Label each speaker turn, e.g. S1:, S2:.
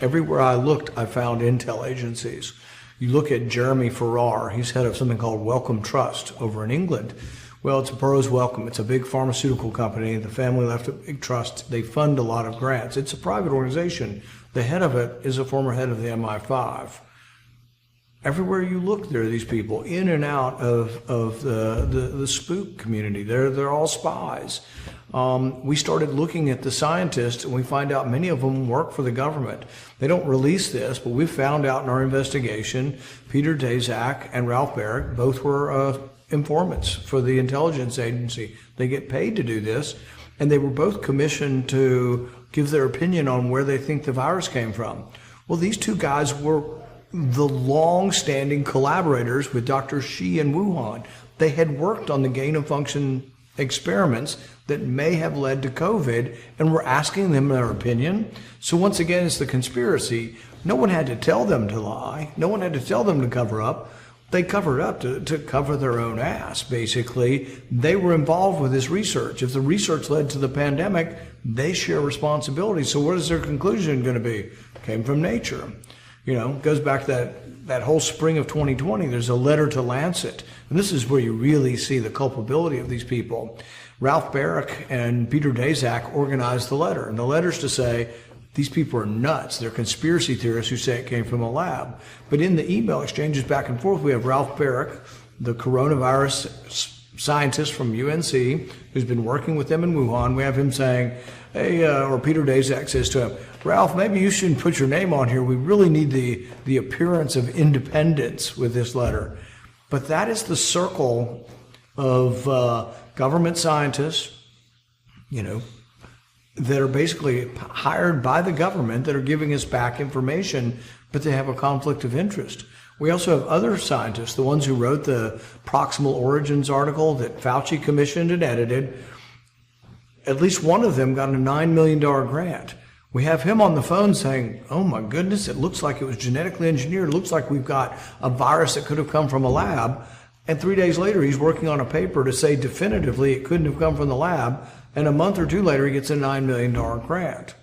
S1: Everywhere I looked, I found intel agencies. You look at Jeremy Farrar, he's head of something called Wellcome Trust over in England. Well, it's Burroughs Wellcome. It's a big pharmaceutical company. The family left a big trust. They fund a lot of grants. It's a private organization. The head of it is a former head of the MI5. Everywhere you look, there are these people in and out of the spook community. They're all spies. We started looking at the scientists, and we find out many of them work for the government. They don't release this, but we found out in our investigation, Peter Daszak and Ralph Barrick both were informants for the intelligence agency. They get paid to do this, and they were both commissioned to give their opinion on where they think the virus came from. Well, these two guys were the long-standing collaborators with Dr. Shi in Wuhan. They had worked on the gain-of-function experiments that may have led to COVID, and we're asking them their opinion. So once again, it's the conspiracy. No one had to tell them to lie. No one had to tell them to cover up. They covered up to cover their own ass, basically. They were involved with this research. If the research led to the pandemic, they share responsibility. So what is their conclusion going to be? Came from nature. You know, goes back to that whole spring of 2020. There's a letter to Lancet. And this is where you really see the culpability of these people. Ralph Barrick and Peter Daszak organized the letter. And the letter's to say, these people are nuts. They're conspiracy theorists who say it came from a lab. But in the email exchanges back and forth, we have Ralph Barrick, the coronavirus scientist from UNC, who's been working with them in Wuhan. We have him saying, hey, or Peter Daszak says to him, Ralph, maybe you shouldn't put your name on here. We really need the appearance of independence with this letter. But that is the circle of government scientists, you know, that are basically hired by the government that are giving us back information, but they have a conflict of interest. We also have other scientists, the ones who wrote the Proximal Origins article that Fauci commissioned and edited. At least one of them got a $9 million grant. We have him on the phone saying, oh my goodness, it looks like it was genetically engineered. It looks like we've got a virus that could have come from a lab. And 3 days later, he's working on a paper to say definitively it couldn't have come from the lab. And a month or two later, he gets a $9 million grant.